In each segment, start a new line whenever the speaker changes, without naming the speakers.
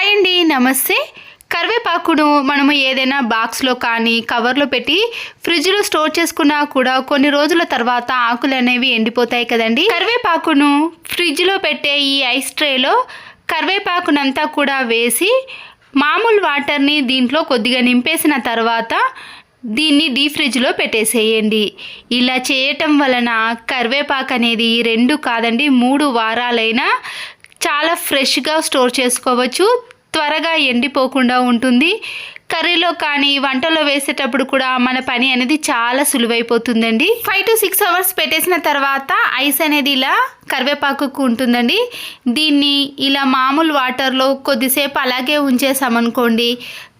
Hi అండి, నమస్తే. కరివేపాకును మనము ఏదైనా బాక్స్లో కానీ కవర్లో పెట్టి ఫ్రిడ్జ్లో స్టోర్ చేసుకున్నా కూడా కొన్ని రోజుల తర్వాత ఆకులు అనేవి ఎండిపోతాయి కదండి. కరివేపాకును ఫ్రిడ్జ్లో పెట్టే ఈ ఐస్ ట్రేలో కరివేపాకునంతా కూడా వేసి మామూలు వాటర్ని దీంట్లో కొద్దిగా నింపేసిన తర్వాత దీన్ని డీప్ ఫ్రిడ్జ్లో పెట్టేసేయండి. ఇలా చేయటం వలన కరివేపాకు అనేది 2 కాదండి 3 వారాలైనా చాలా ఫ్రెష్గా స్టోర్ చేసుకోవచ్చు. త్వరగా ఎండిపోకుండా ఉంటుంది. కర్రీలో కానీ వంటలో వేసేటప్పుడు కూడా మన పని అనేది చాలా సులువైపోతుందండి. 5 to 6 అవర్స్ పెట్టేసిన తర్వాత ఐస్ అనేది ఇలా కరివేపాకుకు ఉంటుందండి. దీన్ని ఇలా మామూలు వాటర్లో కొద్దిసేపు అలాగే ఉంచేసామనుకోండి,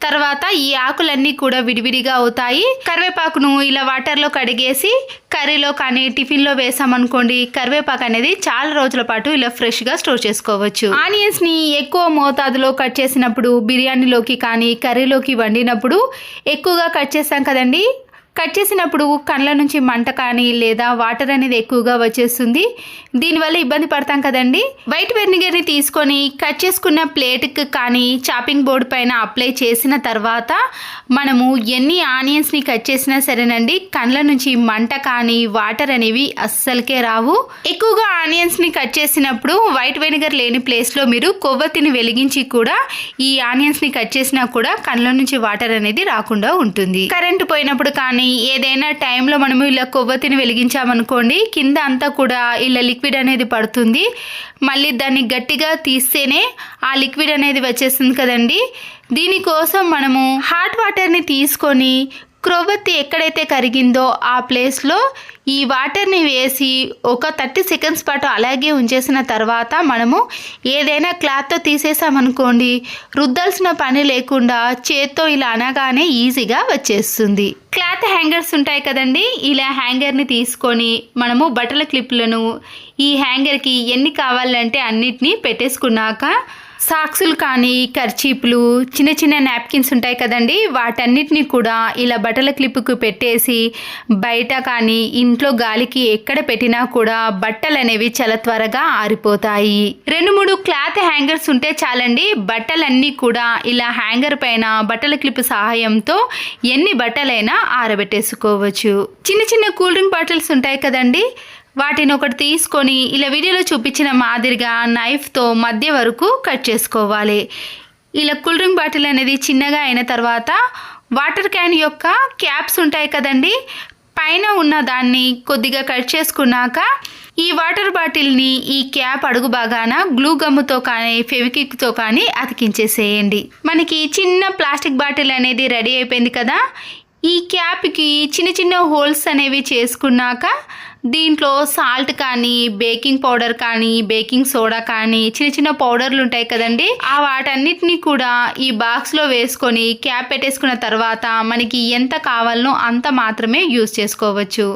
తర్వాత ఈ ఆకులన్నీ కూడా విడివిడిగా అవుతాయి. కరివేపాకును ఇలా వాటర్లో కడిగేసి కర్రీలో కానీ టిఫిన్లో వేసామనుకోండి, కరివేపాకు అనేది చాలా రోజుల పాటు ఇలా ఫ్రెష్గా స్టోర్ చేసుకోవచ్చు. ఆనియన్స్ని ఎక్కువ మోతాదులో కట్ చేసినప్పుడు బిర్యానీలోకి కానీ కర్రీలోకి వండినప్పుడు ఎక్కువగా కట్ చేస్తాం కదండి. కట్ చేసినప్పుడు కళ్ళ నుంచి మంట కానీ లేదా వాటర్ అనేది ఎక్కువగా వచ్చేస్తుంది. దీనివల్ల ఇబ్బంది పడతాం కదండి. వైట్ వెనిగర్ని తీసుకొని కట్ చేసుకున్న ప్లేట్కి కానీ చాపింగ్ బోర్డు పైన అప్లై చేసిన తర్వాత మనము ఎన్ని ఆనియన్స్ని కట్ చేసినా సరేనండి, కళ్ళ నుంచి మంట కానీ వాటర్ అనేవి అస్సలకే రావు. ఎక్కువగా ఆనియన్స్ని కట్ చేసినప్పుడు వైట్ వెనిగర్ లేని ప్లేస్లో మీరు కొవ్వొత్తిని వెలిగించి కూడా ఈ ఆనియన్స్ని కట్ చేసినా కూడా కళ్ళ నుంచి వాటర్ అనేది రాకుండా ఉంటుంది. కరెంటు పోయినప్పుడు కానీ ఏదైనా టైంలో మనము ఇలా కొవ్వొత్తిని వెలిగించామనుకోండి, కింద అంతా కూడా ఇలా లిక్విడ్ అనేది పడుతుంది. మళ్ళీ దాన్ని గట్టిగా తీస్తేనే ఆ లిక్విడ్ అనేది వచ్చేస్తుంది కదండి. దీనికోసం మనము హాట్ వాటర్ని తీసుకొని కొవ్వొత్తి ఎక్కడైతే కరిగిందో ఆ ప్లేస్లో ఈ వాటర్ని వేసి ఒక 30 సెకండ్స్ పాటు అలాగే ఉంచేసిన తర్వాత మనము ఏదైనా క్లాత్తో తీసేసామనుకోండి, రుద్దాల్సిన పని లేకుండా చేత్తో ఇలా అనగానే ఈజీగా వచ్చేస్తుంది. క్లాత్ హ్యాంగర్స్ ఉంటాయి కదండి, ఇలా హ్యాంగర్ని తీసుకొని మనము బట్టల క్లిప్లను ఈ హ్యాంగర్కి ఎన్ని కావాలంటే అన్నిటినీ పెట్టేసుకున్నాక సాక్సులు కానీ కర్చీపులు చిన్న చిన్న నాప్కిన్స్ ఉంటాయి కదండి, వాటన్నిటిని కూడా ఇలా బట్టల క్లిప్కు పెట్టేసి బయట కానీ ఇంట్లో గాలికి ఎక్కడ పెట్టినా కూడా బట్టలు అనేవి చాలా త్వరగా ఆరిపోతాయి. 2-3 క్లాత్ హ్యాంగర్స్ ఉంటే చాలండి. బట్టలన్నీ కూడా ఇలా హ్యాంగర్ పైన బట్టల క్లిప్ సహాయంతో ఎన్ని బట్టలైనా ఆరబెట్టేసుకోవచ్చు. చిన్న చిన్న కూల్ డ్రింక్ బాటిల్స్ ఉంటాయి కదండి, వాటిని ఒకటి తీసుకొని ఇలా వీడియోలో చూపించిన మాదిరిగా నైఫ్తో మధ్య వరకు కట్ చేసుకోవాలి. ఇలా కూల్ డ్రింక్ బాటిల్ అనేది చిన్నగా అయిన తర్వాత వాటర్ క్యాన్ యొక్క క్యాప్స్ ఉంటాయి కదండి, పైన ఉన్న దాన్ని కొద్దిగా కట్ చేసుకున్నాక ఈ వాటర్ బాటిల్ని ఈ క్యాప్ అడుగు భాగాన గ్లూ గమ్ముతో కానీ ఫెవిక్విక్తో కానీ అతికించేసేయండి. మనకి చిన్న ప్లాస్టిక్ బాటిల్ అనేది రెడీ అయిపోయింది కదా. ఈ క్యాప్కి చిన్న చిన్న హోల్స్ అనేవి చేసుకున్నాక దీంట్లో సాల్ట్ కానీ బేకింగ్ పౌడర్ కానీ బేకింగ్ సోడా కానీ చిన్న చిన్న పౌడర్లు ఉంటాయి కదండి, ఆ వాటన్నిటిని కూడా ఈ బాక్స్లో వేసుకొని క్యాప్ పెట్టేసుకున్న తర్వాత మనకి ఎంత కావాలనో అంత మాత్రమే యూజ్ చేసుకోవచ్చు.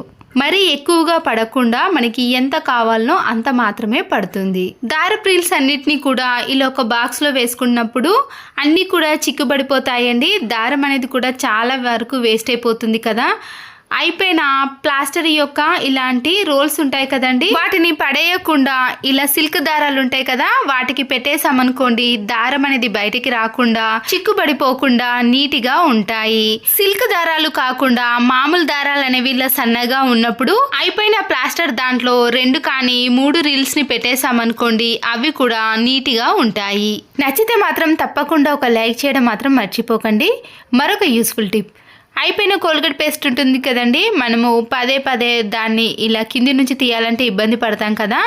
మరీ ఎక్కువగా పడకుండా మనకి ఎంత కావాలనో అంత మాత్రమే పడుతుంది. దారపు రీల్స్ అన్నిటినీ కూడా ఇలా ఒక బాక్స్లో వేసుకున్నప్పుడు అన్నీ కూడా చిక్కుబడిపోతాయండి. దారం అనేది కూడా చాలా వరకు వేస్ట్ అయిపోతుంది కదా. అయిపోయిన ప్లాస్టర్ యొక్క ఇలాంటి రోల్స్ ఉంటాయి కదండి, వాటిని పడేయకుండా ఇలా సిల్క్ దారాలు ఉంటాయి కదా, వాటికి పెట్టేసామనుకోండి, దారం అనేది బయటికి రాకుండా చిక్కుబడిపోకుండా నీట్గా ఉంటాయి. సిల్క్ దారాలు కాకుండా మామూలు దారాలు అనేవి ఇలా సన్నగా ఉన్నప్పుడు అయిపోయిన ప్లాస్టర్ దాంట్లో 2 కానీ 3 రీల్స్ని పెట్టేసామనుకోండి, అవి కూడా నీట్గా ఉంటాయి. నచ్చితే మాత్రం తప్పకుండా ఒక లైక్ చేయడం మాత్రం మర్చిపోకండి. మరొక యూస్ఫుల్ టిప్, అయిపోయిన కోల్గేట్ పేస్ట్ ఉంటుంది కదండి, మనము పదే దాన్ని ఇలా కింది నుంచి తీయాలంటే ఇబ్బంది పడతాం కదా.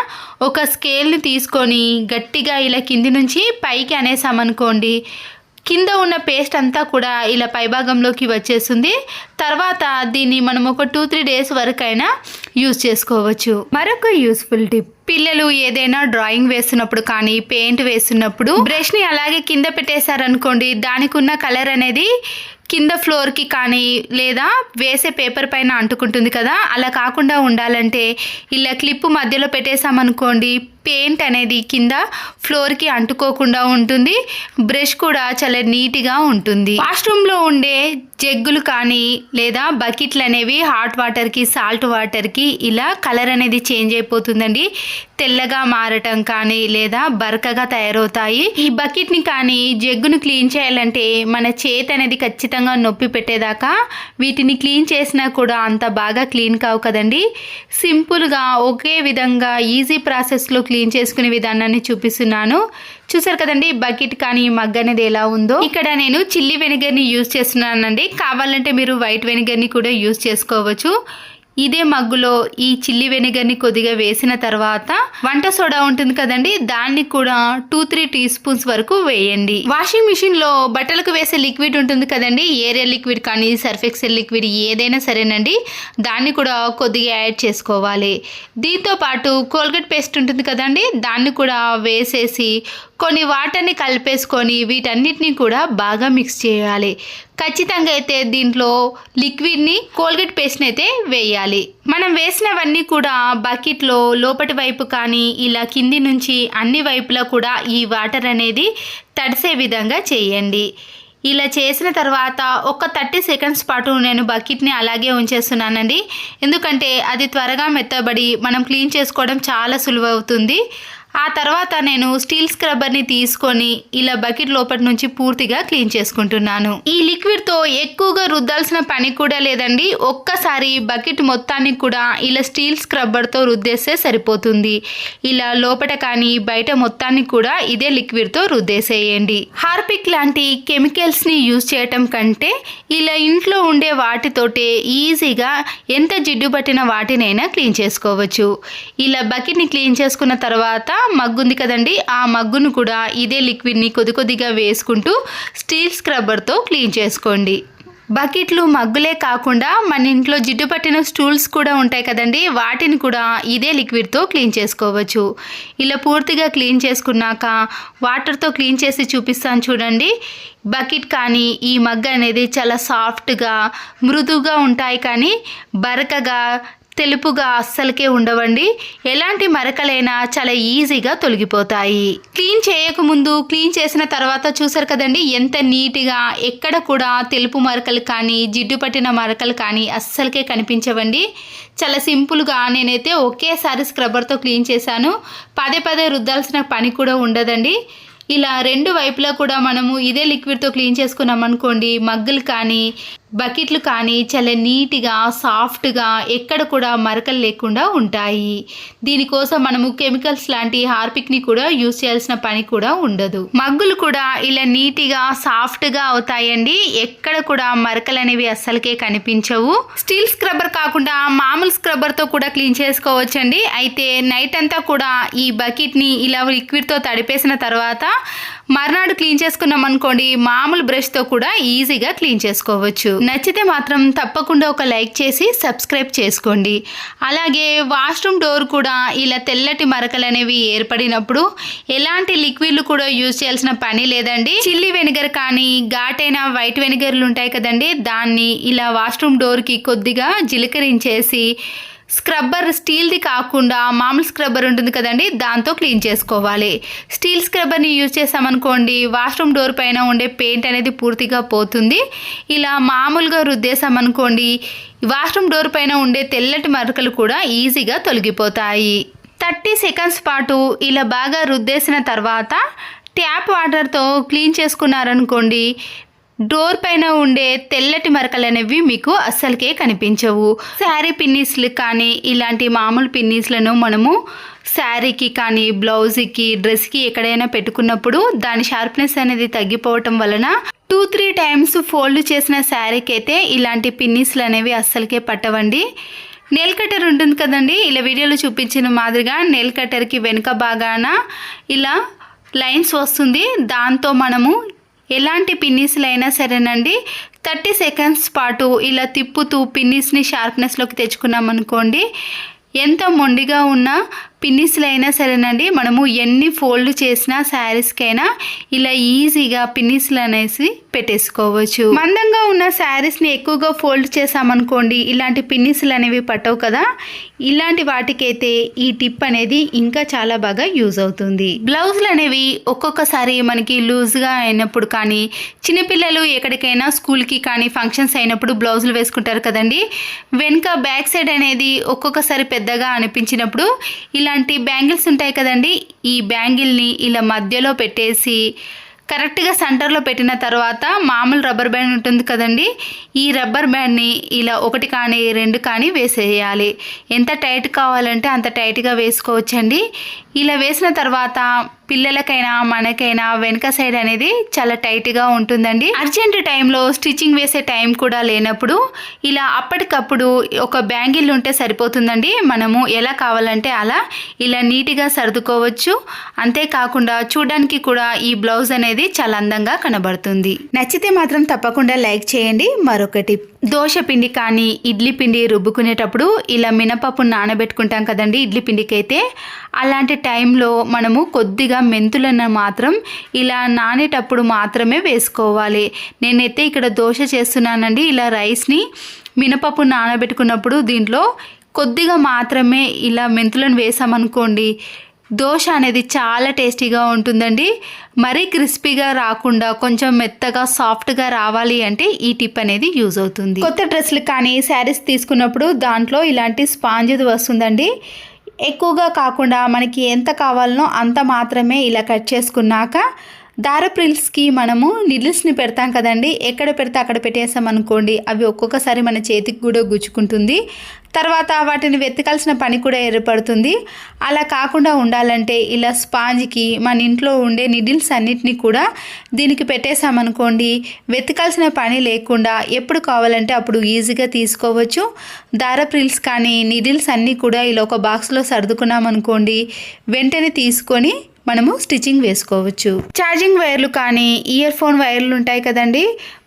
ఒక స్కేల్ని తీసుకొని గట్టిగా ఇలా కింది నుంచి పైకి అనేసామనుకోండి, కింద ఉన్న పేస్ట్ అంతా కూడా ఇలా పైభాగంలోకి వచ్చేస్తుంది. తర్వాత దీన్ని మనం ఒక 2-3 డేస్ వరకైనా యూజ్ చేసుకోవచ్చు. మరొక యూస్ఫుల్ టిప్, పిల్లలు ఏదైనా డ్రాయింగ్ వేస్తున్నప్పుడు కానీ పెయింట్ వేస్తున్నప్పుడు బ్రష్ని అలాగే కింద పెట్టేశారనుకోండి, దానికి ఉన్న కలర్ అనేది కింద ఫ్లోర్కి కానీ లేదా వేసే పేపర్ పైన అంటుకుంటుంది కదా. అలా కాకుండా ఉండాలంటే ఇలా క్లిప్ మధ్యలో పెట్టేసామనుకోండి, పెయింట్ అనేది కింద ఫ్లోర్కి అంటుకోకుండా ఉంటుంది. బ్రష్ కూడా చాలా నీట్గా ఉంటుంది. వాష్రూమ్లో ఉండే జగ్గులు కానీ లేదా బకెట్లు అనేవి హాట్ వాటర్కి సాల్ట్ వాటర్కి ఇలా కలర్ అనేది చేంజ్ అయిపోతుందండి. తెల్లగా మారటం కానీ లేదా బరకగా తయారవుతాయి. ఈ బకెట్ని కానీ జగ్గును క్లీన్ చేయాలంటే మన చేతి అనేది ఖచ్చితంగా నొప్పి పెట్టేదాకా వీటిని క్లీన్ చేసినా కూడా అంత బాగా క్లీన్ కావు కదండి. సింపుల్గా ఒకే విధంగా ఈజీ ప్రాసెస్లో క్లీన్ చేసుకునే విధానాన్ని చూపిస్తున్నాను. చూసారు కదండి బకెట్ కానీ మగ్ అనేది ఎలా ఉందో. ఇక్కడ నేను చిల్లీ వెనిగర్ని యూజ్ చేస్తున్నానండి. కావాలంటే మీరు వైట్ వెనిగర్ని కూడా యూజ్ చేసుకోవచ్చు. ఇదే మగ్గులో ఈ చిల్లీ వెనిగర్ని కొద్దిగా వేసిన తర్వాత వంట సోడా ఉంటుంది కదండి, దాన్ని కూడా 2-3 టీ స్పూన్స్ వరకు వేయండి. వాషింగ్ మిషన్ లో బట్టలకు వేసే లిక్విడ్ ఉంటుంది కదండి, ఏరియల్ లిక్విడ్ కానీ సర్ఫ్ ఎక్సెల్ లిక్విడ్ ఏదైనా సరేనండి, దాన్ని కూడా కొద్దిగా యాడ్ చేసుకోవాలి. దీంతో పాటు కోల్గేట్ పేస్ట్ ఉంటుంది కదండి, దాన్ని కూడా వేసేసి కొన్ని వాటర్ని కలిపేసుకొని వీటన్నిటిని కూడా బాగా మిక్స్ చేయాలి. ఖచ్చితంగా అయితే దీంట్లో లిక్విడ్ని కోల్గేట్ పేస్ట్ని అయితే వేయాలి. మనం వేసినవన్నీ కూడా బకెట్లో లోపటి వైపు కానీ ఇలా కింది నుంచి అన్ని వైపులా కూడా ఈ వాటర్ అనేది తడిసే విధంగా చేయండి. ఇలా చేసిన తర్వాత ఒక 30 సెకండ్స్ పాటు నేను బకెట్ని అలాగే ఉంచేస్తున్నానండి. ఎందుకంటే అది త్వరగా మెత్తబడి మనం క్లీన్ చేసుకోవడం చాలా సులువవుతుంది. ఆ తర్వాత నేను స్టీల్ స్క్రబ్బర్ని తీసుకొని ఇలా బకెట్ లోపటి నుంచి పూర్తిగా క్లీన్ చేసుకుంటున్నాను. ఈ లిక్విడ్తో ఎక్కువగా రుద్దాల్సిన పని కూడా లేదండి. ఒక్కసారి బకెట్ మొత్తాన్ని కూడా ఇలా స్టీల్ స్క్రబ్బర్తో రుద్దేస్తే సరిపోతుంది. ఇలా లోపల కానీ బయట మొత్తాన్ని కూడా ఇదే లిక్విడ్తో రుద్దేసేయండి. హార్పిక్ లాంటి కెమికల్స్ని యూజ్ చేయటం కంటే ఇలా ఇంట్లో ఉండే వాటితోటే ఈజీగా ఎంత జిడ్డు పట్టిన వాటినైనా క్లీన్ చేసుకోవచ్చు. ఇలా బకెట్ని క్లీన్ చేసుకున్న తర్వాత మగ్గు ఉంది కదండి, ఆ మగ్గును కూడా ఇదే లిక్విడ్ని కొద్దిగా వేసుకుంటూ స్టీల్ స్క్రబ్బర్తో క్లీన్ చేసుకోండి. బకెట్లు మగ్గులే కాకుండా మన ఇంట్లో జిడ్డు పట్టిన స్టూల్స్ కూడా ఉంటాయి కదండి, వాటిని కూడా ఇదే లిక్విడ్తో క్లీన్ చేసుకోవచ్చు. ఇలా పూర్తిగా క్లీన్ చేసుకున్నాక వాటర్తో క్లీన్ చేసి చూపిస్తాను చూడండి. బకెట్ కానీ ఈ మగ్గు అనేది చాలా సాఫ్ట్గా మృదువుగా ఉంటాయి, కానీ బరకగా తెలుపుగా అస్సలకే ఉండవండి. ఎలాంటి మరకలైనా చాలా ఈజీగా తొలగిపోతాయి. క్లీన్ చేయకముందు క్లీన్ చేసిన తర్వాత చూసారు కదండి ఎంత నీట్గా, ఎక్కడ కూడా తెలుపు మరకలు కానీ జిడ్డు పట్టిన మరకలు కానీ అస్సలకే కనిపించవండి. చాలా సింపుల్గా నేనైతే ఒకేసారి స్క్రబ్బర్తో క్లీన్ చేశాను. పదే రుద్దాల్సిన పని కూడా ఉండదండి. ఇలా రెండు వైపులా కూడా మనము ఇదే లిక్విడ్తో క్లీన్ చేసుకున్నాం అనుకోండి, మగ్గులు కానీ బకెట్లు కానీ చాలా నీట్గా సాఫ్ట్గా ఎక్కడ కూడా మరకలు లేకుండా ఉంటాయి. దీనికోసం మనము కెమికల్స్ లాంటి హార్పిక్ని కూడా యూజ్ చేయాల్సిన పని కూడా ఉండదు. మగ్గులు కూడా ఇలా నీట్గా సాఫ్ట్గా అవుతాయండి. ఎక్కడ కూడా మరకలు అనేవి అస్సలకే కనిపించవు. స్టీల్ స్క్రబ్బర్ కాకుండా మామూలు స్క్రబ్బర్తో కూడా క్లీన్ చేసుకోవచ్చండి. అయితే నైట్ అంతా కూడా ఈ బకెట్ని ఇలా లిక్విడ్తో తడిపేసిన తర్వాత మర్నాడు క్లీన్ చేసుకున్నాం అనుకోండి, మామూలు బ్రష్తో కూడా ఈజీగా క్లీన్ చేసుకోవచ్చు. నచ్చితే మాత్రం తప్పకుండా ఒక లైక్ చేసి సబ్స్క్రైబ్ చేసుకోండి. అలాగే వాష్రూమ్ డోర్ కూడా ఇలా తెల్లటి మరకలు అనేవి ఏర్పడినప్పుడు ఎలాంటి లిక్విడ్లు కూడా యూజ్ చేయాల్సిన పని లేదండి. చిల్లీ వెనిగర్ కానీ ఘాటైన వైట్ వెనిగర్లు ఉంటాయి కదండి, దాన్ని ఇలా వాష్రూమ్ డోర్కి కొద్దిగా జీలకరించేసి స్క్రబ్బర్ స్టీల్ది కాకుండా మామూలు స్క్రబ్బర్ ఉంటుంది కదండి, దాంతో క్లీన్ చేసుకోవాలి. స్టీల్ స్క్రబ్బర్ని యూజ్ చేసామనుకోండి, వాష్రూమ్ డోర్ పైన ఉండే పెయింట్ అనేది పూర్తిగా పోతుంది. ఇలా మామూలుగా రుద్దేశామనుకోండి, వాష్రూమ్ డోర్ పైన ఉండే తెల్లటి మరకలు కూడా ఈజీగా తొలగిపోతాయి. 30 సెకండ్స్ పాటు ఇలా బాగా రుద్దేసిన తర్వాత ట్యాప్ వాటర్తో క్లీన్ చేసుకున్నారనుకోండి, డోర్ పైన ఉండే తెల్లటి మరకలు అనేవి మీకు అస్సలకే కనిపించవు. శారీ పిన్నీస్లు కానీ ఇలాంటి మామూలు పిన్నీస్లను మనము శారీకి కానీ బ్లౌజ్కి డ్రెస్కి ఎక్కడైనా పెట్టుకున్నప్పుడు దాని షార్ప్నెస్ అనేది తగ్గిపోవటం వలన 2-3 టైమ్స్ ఫోల్డ్ చేసిన శారీకి అయితే ఇలాంటి పిన్నీస్లు అనేవి అస్సలకే పట్టవండి. నెయిల్ కటర్ ఉంటుంది కదండి, ఇలా వీడియోలో చూపించిన మాదిరిగా నెయిల్ కటర్కి వెనుక భాగాన ఇలా లైన్స్ వస్తుంది. దాంతో మనము ఎలాంటి పిన్నీస్లు అయినా సరేనండి 30 సెకండ్స్ పాటు ఇలా తిప్పుతూ పిన్నీస్ని షార్ప్నెస్లోకి తెచ్చుకున్నాం అనుకోండి, ఎంత మొండిగా ఉన్న పిన్నిస్లు అయినా సరేనండి, మనము ఎన్ని ఫోల్డ్ చేసినా శారీస్కైనా ఇలా ఈజీగా పిన్నిస్లు అనేసి పెట్టేసుకోవచ్చు. మందంగా ఉన్న శారీస్ని ఎక్కువగా ఫోల్డ్ చేసామనుకోండి, ఇలాంటి పిన్నిస్లు అనేవి పట్టవు కదా. ఇలాంటి వాటికైతే ఈ టిప్ అనేది ఇంకా చాలా బాగా యూజ్ అవుతుంది. బ్లౌజులు అనేవి ఒక్కొక్కసారి మనకి లూజ్గా అయినప్పుడు కానీ, చిన్నపిల్లలు ఎక్కడికైనా స్కూల్కి కానీ ఫంక్షన్స్ అయినప్పుడు బ్లౌజులు వేసుకుంటారు కదండి. వెనుక బ్యాక్ సైడ్ అనేది ఒక్కొక్కసారి పెద్దగా అనిపించినప్పుడు ఇలాంటి బ్యాంగిల్స్ ఉంటాయి కదండి, ఈ బ్యాంగిల్ని ఇలా మధ్యలో పెట్టేసి కరెక్ట్గా సెంటర్లో పెట్టిన తర్వాత మామూలు రబ్బర్ బ్యాండ్ ఉంటుంది కదండి, ఈ రబ్బర్ బ్యాండ్ని ఇలా 1 కానీ 2 కానీ వేసేయాలి. ఎంత టైట్ కావాలంటే అంత టైట్గా వేసుకోవచ్చండి. ఇలా వేసిన తర్వాత పిల్లలకైనా మనకైనా వెనక సైడ్ అనేది చాలా టైట్గా ఉంటుందండి. అర్జెంట్ టైంలో స్టిచ్చింగ్ వేసే టైం కూడా లేనప్పుడు ఇలా అప్పటికప్పుడు ఒక బ్యాంగిల్ ఉంటే సరిపోతుందండి. మనము ఎలా కావాలంటే అలా ఇలా నీట్గా సర్దుకోవచ్చు. అంతేకాకుండా చూడడానికి కూడా ఈ బ్లౌజ్ అనేది చాలా అందంగా కనబడుతుంది. నచ్చితే మాత్రం తప్పకుండా లైక్ చేయండి. మరొకటి, దోశ పిండి కానీ ఇడ్లీ పిండి రుబ్బుకునేటప్పుడు ఇలా మినపప్పు నానబెట్టుకుంటాం కదండి ఇడ్లీ పిండికి అయితే, అలాంటి టైంలో మనము కొద్దిగా మెంతులను మాత్రం ఇలా నానేటప్పుడు మాత్రమే వేసుకోవాలి. నేనైతే ఇక్కడ దోశ చేస్తున్నానండి. ఇలా రైస్ని మినపప్పు నానబెట్టుకున్నప్పుడు దీంట్లో కొద్దిగా మాత్రమే ఇలా మెంతులను వేసామనుకోండి, దోశ అనేది చాలా టేస్టీగా ఉంటుందండి. మరీ క్రిస్పీగా రాకుండా కొంచెం మెత్తగా సాఫ్ట్గా రావాలి అంటే ఈ టిప్ అనేది యూజ్ అవుతుంది. కొత్త డ్రెస్సులు కానీ శారీస్ తీసుకున్నప్పుడు దాంట్లో ఇలాంటి స్పాంజ్ది వస్తుందండి. ఎక్కువగా కాకుండా మనకి ఎంత కావాలనో అంత మాత్రమే ఇలా కట్ చేసుకున్నాక దారప్రిల్స్కి మనము నిడిల్స్ని పెడతాం కదండి, ఎక్కడ పెడితే అక్కడ పెట్టేసాం అనుకోండి, అవి ఒక్కొక్కసారి మన చేతికి కూడా గుచ్చుకుంటుంది. తర్వాత వాటిని వెతకాల్సిన పని కూడా ఏర్పడుతుంది. అలా కాకుండా ఉండాలంటే ఇలా స్పాంజ్కి మన ఇంట్లో ఉండే నిడిల్స్ అన్నిటినీ కూడా దీనికి పెట్టేసామనుకోండి, వెతకాల్సిన పని లేకుండా ఎప్పుడు కావాలంటే అప్పుడు ఈజీగా తీసుకోవచ్చు. దారప్రిల్స్ కానీ నిడిల్స్ అన్నీ కూడా ఇలా ఒక బాక్స్లో సర్దుకున్నామనుకోండి, వెంటనే తీసుకొని మనము స్టిచ్చింగ్ వేసుకోవచ్చు. ఛార్జింగ్ వైర్లు కానీ ఇయర్ ఫోన్ వైర్లు ఉంటాయి కదండి,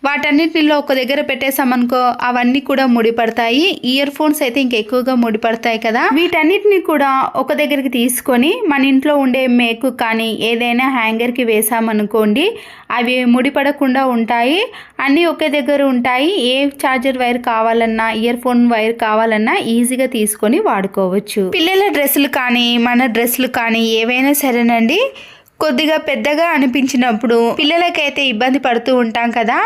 వాటన్నిటిలో ఒక దగ్గర పెట్టేసామనుకో అవన్నీ కూడా ముడిపడతాయి. ఇయర్ ఫోన్స్ అయితే ఇంకెక్కువగా ముడిపడతాయి కదా. వీటన్నిటిని కూడా ఒక దగ్గరికి తీసుకొని మన ఇంట్లో ఉండే మేకు కానీ ఏదైనా హ్యాంగర్కి వేసామనుకోండి, అవి ముడిపడకుండా ఉంటాయి. అన్నీ ఒకే దగ్గర ఉంటాయి. ఏ ఛార్జర్ వైర్ కావాలన్నా ఇయర్ ఫోన్ వైర్ కావాలన్నా ఈజీగా తీసుకొని వాడుకోవచ్చు. పిల్లల డ్రెస్సులు కానీ మన డ్రెస్సులు కానీ ఏవైనా సరేనండి, కొద్దిగా పెద్దగా అనిపించినప్పుడు పిల్లలకైతే ఇబ్బంది పడుతూ ఉంటాం కదా,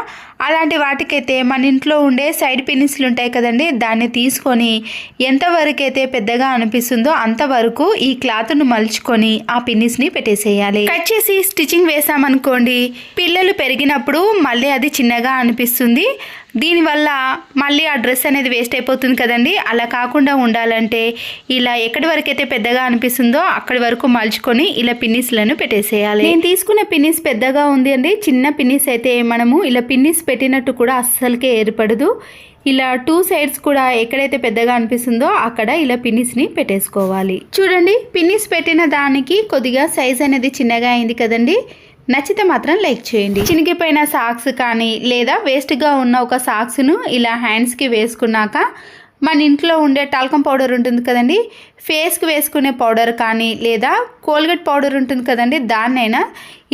అలాంటి వాటికైతే మన ఇంట్లో ఉండే సైడ్ పిన్నిస్లు ఉంటాయి కదండి, దాన్ని తీసుకొని ఎంతవరకు అయితే పెద్దగా అనిపిస్తుందో అంతవరకు ఈ క్లాత్ను మలుచుకొని ఆ పిన్నిస్ని పెట్టేసేయాలి. కట్ చేసి స్టిచ్చింగ్ వేసామనుకోండి, పిల్లలు పెరిగినప్పుడు మళ్ళీ అది చిన్నగా అనిపిస్తుంది. దీనివల్ల మళ్ళీ ఆ డ్రెస్ అనేది వేస్ట్ అయిపోతుంది కదండి. అలా కాకుండా ఉండాలంటే ఇలా ఎక్కడి వరకు అయితే పెద్దగా అనిపిస్తుందో అక్కడి వరకు మలుచుకొని ఇలా పిన్నిస్లను పెట్టేసేయాలి. నేను తీసుకున్న పిన్నిస్ పెద్దగా ఉంది అండి. చిన్న పిన్నిస్ అయితే మనము ఇలా పిన్నిస్ పెట్టినట్టు కూడా అస్సలకే ఏర్పడదు. ఇలా 2 సైడ్స్ కూడా ఎక్కడైతే పెద్దగా అనిపిస్తుందో అక్కడ ఇలా పిన్నిస్ని పెట్టేసుకోవాలి. చూడండి, పిన్నిస్ పెట్టిన దానికి కొద్దిగా సైజ్ అనేది చిన్నగా అయింది కదండి. నచ్చితే మాత్రం లైక్ చేయండి. చినిగిపోయిన సాక్స్ కానీ లేదా వేస్ట్గా ఉన్న ఒక సాక్స్ను ఇలా హ్యాండ్స్కి వేసుకున్నాక మన ఇంట్లో ఉండే టాల్కమ్ పౌడర్ ఉంటుంది కదండి, ఫేస్కి వేసుకునే పౌడర్ కానీ లేదా కోల్గేట్ పౌడర్ ఉంటుంది కదండి, దాన్నైనా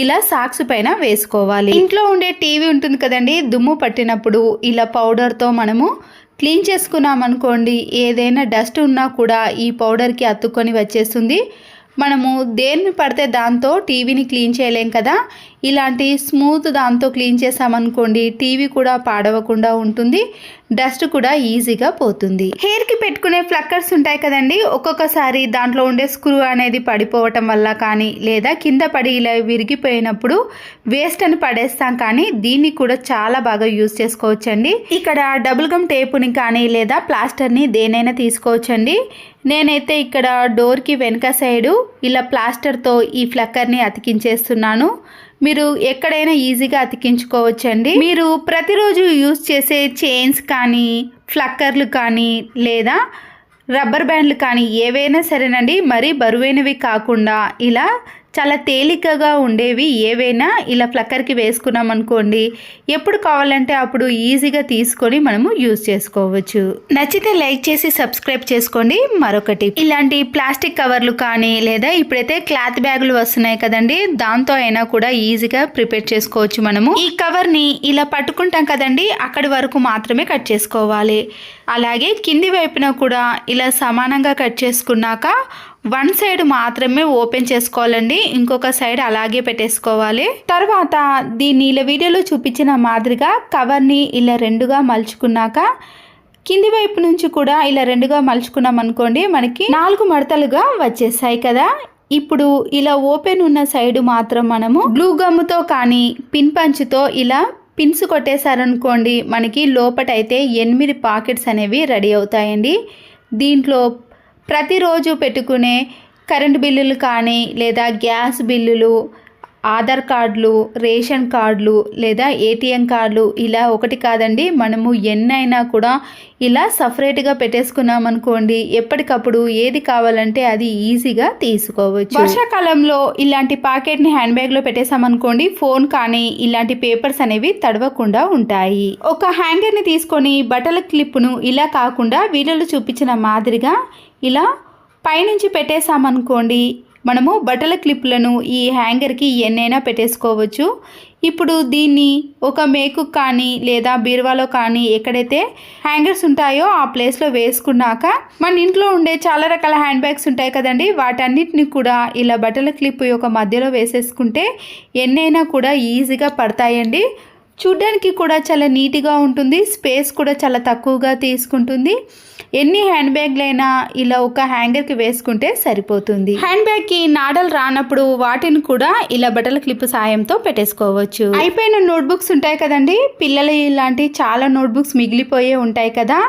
ఇలా సాక్స్ పైన వేసుకోవాలి. ఇంట్లో ఉండే టీవీ ఉంటుంది కదండి, దుమ్ము పట్టినప్పుడు ఇలా పౌడర్తో మనము క్లీన్ చేసుకున్నాం అనుకోండి, ఏదైనా డస్ట్ ఉన్నా కూడా ఈ పౌడర్కి అతుక్కొని వచ్చేస్తుంది. మనము దేన్ని పడితే దాంతో టీవీని క్లీన్ చేయలేం కదా, ఇలాంటి స్మూత్ దాంతో క్లీన్ చేసామనుకోండి టీవీ కూడా పాడవకుండా ఉంటుంది, డస్ట్ కూడా ఈజీగా పోతుంది. హెయిర్కి పెట్టుకునే ఫ్లక్కర్స్ ఉంటాయి కదండి, ఒక్కొక్కసారి దాంట్లో ఉండే స్క్రూ అనేది పడిపోవటం వల్ల కానీ లేదా కింద పడి ఇలా విరిగిపోయినప్పుడు వేస్ట్ అని పడేస్తాం, కానీ దీన్ని కూడా చాలా బాగా యూజ్ చేసుకోవచ్చండి. ఇక్కడ డబుల్ గమ్ టేపుని కానీ లేదా ప్లాస్టర్ని దేనైనా తీసుకోవచ్చండి. నేనైతే ఇక్కడ డోర్కి వెనక సైడు ఇలా ప్లాస్టర్తో ఈ ఫ్లక్కర్ని అతికించేస్తున్నాను. మీరు ఎక్కడైనా ఈజీగా అతికించుకోవచ్చండి. మీరు ప్రతిరోజు యూజ్ చేసే చైన్స్ కానీ ఫ్లక్కర్లు కానీ లేదా రబ్బర్ బ్యాండ్లు కానీ ఏవైనా సరేనండి, మరీ బరువైనవి కాకుండా ఇలా చాలా తేలికగా ఉండేవి ఏవైనా ఇలా ప్లక్కర్కి వేసుకున్నాం అనుకోండి, ఎప్పుడు కావాలంటే అప్పుడు ఈజీగా తీసుకొని మనము యూజ్ చేసుకోవచ్చు. నచ్చితే లైక్ చేసి సబ్స్క్రైబ్ చేసుకోండి. మరొకటి, ఇలాంటి ప్లాస్టిక్ కవర్లు కానీ లేదా ఇప్పుడైతే క్లాత్ బ్యాగులు వస్తున్నాయి కదండి, దాంతో అయినా కూడా ఈజీగా ప్రిపేర్ చేసుకోవచ్చు. మనము ఈ కవర్ని ఇలా పట్టుకుంటాం కదండి, అక్కడి వరకు మాత్రమే కట్ చేసుకోవాలి. అలాగే కింది వైపున కూడా ఇలా సమానంగా కట్ చేసుకున్నాక వన్ సైడ్ మాత్రమే ఓపెన్ చేసుకోవాలండి, ఇంకొక సైడ్ అలాగే పెట్టేసుకోవాలి. తర్వాత దీన్ని ఇలా వీడియోలో చూపించిన మాదిరిగా కవర్ని ఇలా రెండుగా మలుచుకున్నాక కింది వైపు నుంచి కూడా ఇలా రెండుగా మలుచుకున్నాం అనుకోండి, మనకి 4 మడతలుగా వచ్చేసాయి కదా. ఇప్పుడు ఇలా ఓపెన్ ఉన్న సైడ్ మాత్రం మనము గ్లూ గమ్ముతో కానీ పిన్ పంచుతో ఇలా పిన్స్ కొట్టేశారనుకోండి, మనకి లోపటైతే 8 పాకెట్స్ అనేవి రెడీ అవుతాయండి. దీంట్లో ప్రతిరోజు పెట్టుకునే కరెంట్ బిల్లులు కానీ లేదా గ్యాస్ బిల్లులు, ఆధార్ కార్డులు, రేషన్ కార్డులు లేదా ఏటీఎం కార్డులు, ఇలా ఒకటి కాదండి, మనము ఎన్నైనా కూడా ఇలా సపరేట్గా పెట్టేసుకున్నాం అనుకోండి, ఎప్పటికప్పుడు ఏది కావాలంటే అది ఈజీగా తీసుకోవచ్చు. వర్షాకాలంలో ఇలాంటి పాకెట్ని హ్యాండ్ బ్యాగ్లో పెట్టేసామనుకోండి, ఫోన్ కానీ ఇలాంటి పేపర్స్ అనేవి తడవకుండా ఉంటాయి. ఒక హ్యాంగర్ని తీసుకొని బట్టల క్లిప్ను ఇలా కాకుండా వీడియోలో చూపించిన మాదిరిగా ఇలా పైనుంచి పెట్టేసామనుకోండి, మనము బట్టల క్లిప్లను ఈ హ్యాంగర్కి ఎన్నైనా పెట్టేసుకోవచ్చు. ఇప్పుడు దీన్ని ఒక మేకు కానీ లేదా బీరువాలో కానీ ఎక్కడైతే హ్యాంగర్స్ ఉంటాయో ఆ ప్లేస్లో వేసుకున్నాక మన ఇంట్లో ఉండే చాలా రకాల హ్యాండ్ బ్యాగ్స్ ఉంటాయి కదండి, వాటన్నిటిని కూడా ఇలా బట్టల క్లిప్ యొక్క మధ్యలో వేసేసుకుంటే ఎన్నైనా కూడా ఈజీగా పడతాయండి. చూడ్డానికి కూడా చాలా నీట్గా ఉంటుంది, స్పేస్ కూడా చాలా తక్కువగా తీసుకుంటుంది. ఎన్ని హ్యాండ్ బ్యాగ్లైనా ఇలా ఒక హ్యాంగర్కి వేసుకుంటే సరిపోతుంది. హ్యాండ్ బ్యాగ్కి నాడలు రానప్పుడు వాటిని కూడా ఇలా బట్టల క్లిప్ సాయంతో పెట్టేసుకోవచ్చు. అయిపోయిన నోట్బుక్స్ ఉంటాయి కదండి, పిల్లలు ఇలాంటి చాలా నోట్బుక్స్ మిగిలిపోయే ఉంటాయి కదా,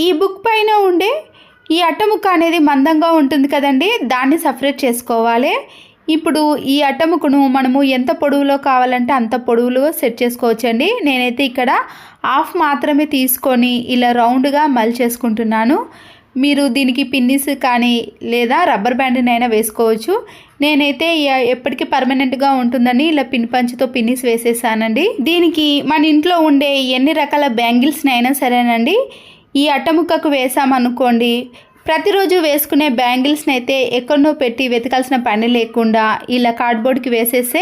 ఈ బుక్ పైన ఉండే ఈ అట్టముక్క అనేది మందంగా ఉంటుంది కదండి, దాన్ని సపరేట్ చేసుకోవాలి. ఇప్పుడు ఈ అట్టముకను మనము ఎంత పొడవులో కావాలంటే అంత పొడవులో సెట్ చేసుకోవచ్చండి. నేనైతే ఇక్కడ హాఫ్ మాత్రమే తీసుకొని ఇలా రౌండ్గా మలిచేసుకుంటున్నాను. మీరు దీనికి పిన్నిస్ కానీ లేదా రబ్బర్ బ్యాండ్నైనా వేసుకోవచ్చు. నేనైతే ఎప్పటికీ పర్మనెంట్గా ఉంటుందని ఇలా పిన్ పంచుతో పిన్నిస్ వేసేసానండి. దీనికి మన ఇంట్లో ఉండే ఎన్ని రకాల బ్యాంగిల్స్నైనా సరేనండి, ఈ అట్టముక్కకు వేసామనుకోండి, ప్రతిరోజు వేసుకునే బ్యాంగిల్స్ని అయితే ఎక్కడనో పెట్టి వెతకాల్సిన పని లేకుండా ఇలా కార్డ్బోర్డ్కి వేసేస్తే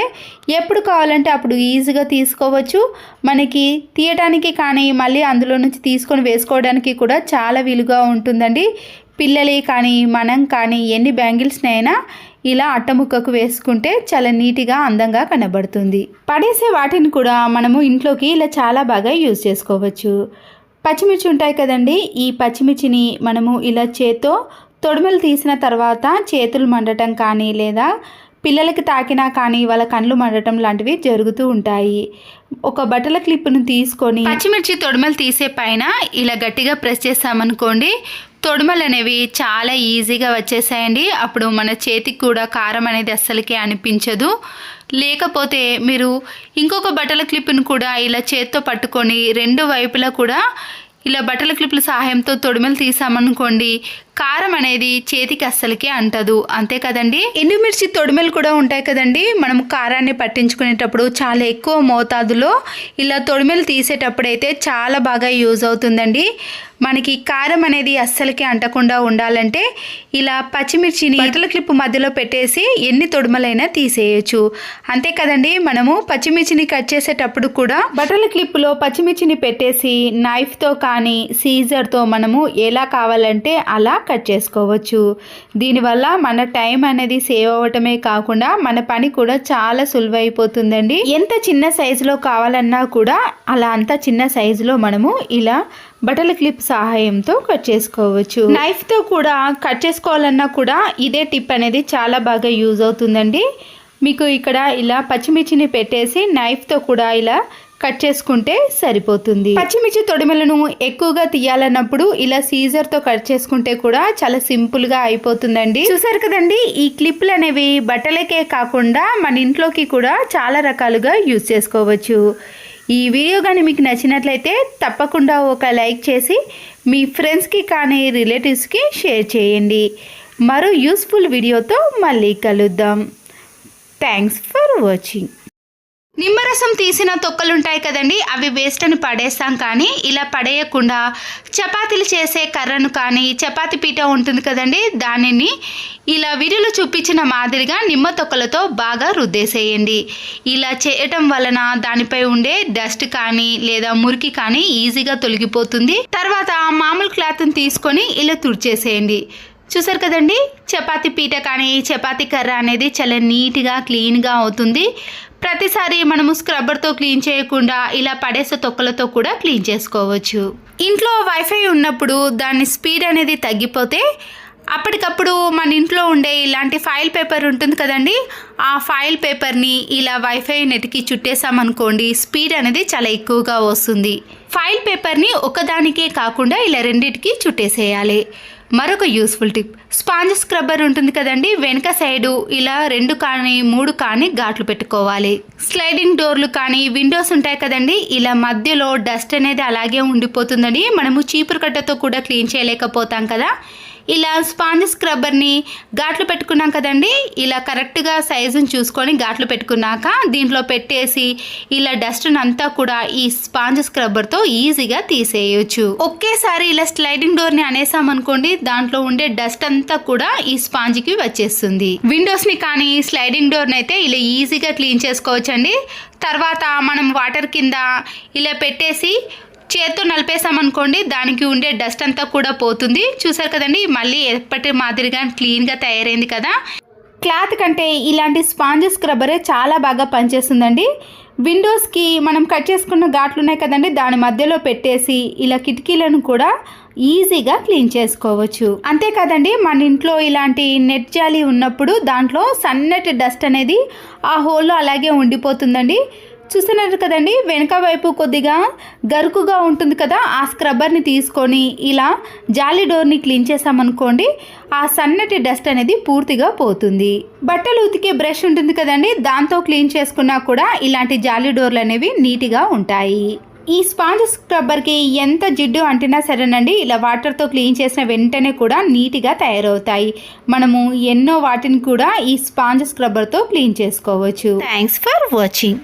ఎప్పుడు కావాలంటే అప్పుడు ఈజీగా తీసుకోవచ్చు. మనకి తీయడానికి కానీ మళ్ళీ అందులో నుంచి తీసుకొని వేసుకోవడానికి కూడా చాలా వీలుగా ఉంటుందండి. పిల్లలే కానీ మనం కానీ ఎన్ని బ్యాంగిల్స్నైనా ఇలా అట్టముక్కకు వేసుకుంటే చాలా నీట్గా అందంగా కనబడుతుంది. పడేసే వాటిని కూడా మనము ఇంట్లోకి ఇలా చాలా బాగా యూజ్ చేసుకోవచ్చు. పచ్చిమిర్చి ఉంటాయి కదండి, ఈ పచ్చిమిర్చిని మనము ఇలా చేత్తో తొడిమెలు తీసిన తర్వాత చేతులు మండటం కానీ లేదా పిల్లలకి తాకినా కానీ వాళ్ళ కళ్ళు మండటం లాంటివి జరుగుతూ ఉంటాయి. ఒక బట్టల క్లిప్ను తీసుకొని పచ్చిమిర్చి తొడిమెలు తీసే పైన ఇలా గట్టిగా ప్రెస్ చేసామనుకోండి, తొడిమలు అనేవి చాలా ఈజీగా వచ్చేసాయండి. అప్పుడు మన చేతికి కూడా కారం అనేది అస్సలకే అనిపించదు. లేకపోతే మీరు ఇంకొక బట్టల క్లిప్ను కూడా ఇలా చేత్తో పట్టుకొని రెండు వైపులా కూడా ఇలా బట్టల క్లిప్ల సహాయంతో తొడిమెలు తీసామనుకోండి, కారం అనేది చేతికి అస్సలకే అంటదు. అంతే కదండి. ఎండుమిర్చి తొడిమెలు కూడా ఉంటాయి కదండి, మనం కారాన్ని పట్టించుకునేటప్పుడు చాలా ఎక్కువ మోతాదులో ఇలా తొడిమెలు తీసేటప్పుడైతే చాలా బాగా యూజ్ అవుతుందండి. మనకి కారం అనేది అస్సలకే అంటకుండా ఉండాలంటే ఇలా పచ్చిమిర్చిని బట్టల క్లిప్ మధ్యలో పెట్టేసి ఎన్ని తొడిమలైనా తీసేయచ్చు. అంతే కదండి. మనము పచ్చిమిర్చిని కట్ చేసేటప్పుడు కూడా బట్టల క్లిప్లో పచ్చిమిర్చిని పెట్టేసి నైఫ్తో కానీ సీజర్తో మనము ఎలా కావాలంటే అలా కట్ చేసుకోవచ్చు. దీనివల్ల మన టైం అనేది సేవ్ అవ్వటమే కాకుండా మన పని కూడా చాలా సులువైపోతుందండి. ఎంత చిన్న సైజులో కావాలన్నా కూడా అలా అంత చిన్న సైజులో మనము ఇలా బట్టల క్లిప్ సహాయంతో కట్ చేసుకోవచ్చు. నైఫ్తో కూడా కట్ చేసుకోవాలన్నా కూడా ఇదే టిప్ అనేది చాలా బాగా యూజ్ అవుతుందండి. మీకు ఇక్కడ ఇలా పచ్చిమిర్చిని పెట్టేసి నైఫ్తో కూడా ఇలా కట్ చేసుకుంటే సరిపోతుంది. పచ్చిమిర్చి తొడిమెలను ఎక్కువగా తీయాలన్నప్పుడు ఇలా సీజర్తో కట్ చేసుకుంటే కూడా చాలా సింపుల్గా అయిపోతుందండి. చూసారు కదండి, ఈ క్లిప్లు అనేవి బట్టలకే కాకుండా మన ఇంట్లోకి కూడా చాలా రకాలుగా యూజ్ చేసుకోవచ్చు. ఈ వీడియో కానీ మీకు నచ్చినట్లయితే తప్పకుండా ఒక లైక్ చేసి మీ ఫ్రెండ్స్కి కానీ రిలేటివ్స్కి షేర్ చేయండి. మరో యూస్ఫుల్ వీడియోతో మళ్ళీ కలుద్దాం. Thanks for watching. నిమ్మరసం తీసిన తొక్కలు ఉంటాయి కదండి, అవి వేస్ట్ అని పడేస్తాం. కానీ ఇలా పడేయకుండా చపాతీలు చేసే కర్రను కానీ చపాతీ పీట ఉంటుంది కదండి, దానిని ఇలా వీడియోలో చూపించిన మాదిరిగా నిమ్మ తొక్కలతో బాగా రుద్దేసేయండి. ఇలా చేయటం వలన దానిపై ఉండే డస్ట్ కానీ లేదా మురికి కానీ ఈజీగా తొలగిపోతుంది. తర్వాత మామూలు క్లాత్ని తీసుకొని ఇలా తుడిచేసేయండి. చూసారు కదండి, చపాతీ పీట కానీ చపాతీ కర్ర అనేది చాలా నీట్గా క్లీన్గా అవుతుంది. ప్రతిసారి మనము స్క్రబ్బర్తో క్లీన్ చేయకుండా ఇలా పడేసే తొక్కలతో కూడా క్లీన్ చేసుకోవచ్చు. ఇంట్లో వైఫై ఉన్నప్పుడు దాని స్పీడ్ అనేది తగ్గిపోతే అప్పటికప్పుడు మన ఇంట్లో ఉండే ఇలాంటి ఫైల్ పేపర్ ఉంటుంది కదండి, ఆ ఫైల్ పేపర్ని ఇలా వైఫై నెట్కి చుట్టేసామనుకోండి, స్పీడ్ అనేది చాలా ఎక్కువగా వస్తుంది. ఫైల్ పేపర్ని ఒకదానికే కాకుండా ఇలా రెండింటికి చుట్టేసేయాలి. మరొక యూస్ఫుల్ టిప్, స్పాంజ్ స్క్రబ్బర్ ఉంటుంది కదండి, వెనక సైడు ఇలా 2 కానీ 3 కానీ ఘాట్లు పెట్టుకోవాలి. స్లైడింగ్ డోర్లు కానీ విండోస్ ఉంటాయి కదండి, ఇలా మధ్యలో డస్ట్ అనేది అలాగే ఉండిపోతుందని మనము చీపురు కట్టతో కూడా క్లీన్ చేయలేకపోతాం కదా. ఇలా స్పాంజ్ స్క్రబ్బర్ని ఘాట్లు పెట్టుకున్నాం కదండి, ఇలా కరెక్ట్గా సైజుని చూసుకొని ఘాట్లు పెట్టుకున్నాక దీంట్లో పెట్టేసి ఇలా డస్ట్ అంతా కూడా ఈ స్పాంజ్ స్క్రబ్బర్తో ఈజీగా తీసేయచ్చు. ఒకేసారి ఇలా స్లైడింగ్ డోర్ని అనేసామనుకోండి, దాంట్లో ఉండే డస్ట్ అంతా కూడా ఈ స్పాంజ్కి వచ్చేస్తుంది. విండోస్ని కానీ స్లైడింగ్ డోర్ని అయితే ఇలా ఈజీగా క్లీన్ చేసుకోవచ్చండి. తర్వాత మనం వాటర్ కింద ఇలా పెట్టేసి చేత్తో నలిపేసామనుకోండి, దానికి ఉండే డస్ట్ అంతా కూడా పోతుంది. చూసారు కదండి, మళ్ళీ ఎప్పటి మాదిరిగా క్లీన్గా తయారైంది కదా. క్లాత్ కంటే ఇలాంటి స్పాంజ్ స్క్రబ్బరే చాలా బాగా పనిచేస్తుందండి. విండోస్కి మనం కట్ చేసుకున్న ఘాట్లు ఉన్నాయి కదండి, దాని మధ్యలో పెట్టేసి ఇలా కిటికీలను కూడా ఈజీగా క్లీన్ చేసుకోవచ్చు. అంతేకాదండి, మన ఇంట్లో ఇలాంటి నెట్ జాలి ఉన్నప్పుడు దాంట్లో సన్నటి డస్ట్ అనేది ఆ హోల్లో అలాగే ఉండిపోతుందండి. చూస్తున్నారు కదండి, వెనక వైపు కొద్దిగా గరుకుగా ఉంటుంది కదా, ఆ స్క్రబ్బర్ని తీసుకొని ఇలా జాలి డోర్ని క్లీన్ చేసామనుకోండి, ఆ సన్నటి డస్ట్ అనేది పూర్తిగా పోతుంది. బట్టలు ఉతికే బ్రష్ ఉంటుంది కదండి, దాంతో క్లీన్ చేసుకున్నా కూడా ఇలాంటి జాలి డోర్లు అనేవి నీట్గా ఉంటాయి. ఈ స్పాంజ్ స్క్రబ్బర్కి ఎంత జిడ్డు అంటినా సరేనండి, ఇలా వాటర్తో క్లీన్ చేసిన వెంటనే కూడా నీట్గా తయారవుతాయి. మనము ఎన్నో వాటిని కూడా ఈ స్పాంజ్ స్క్రబ్బర్తో క్లీన్ చేసుకోవచ్చు. Thanks for watching.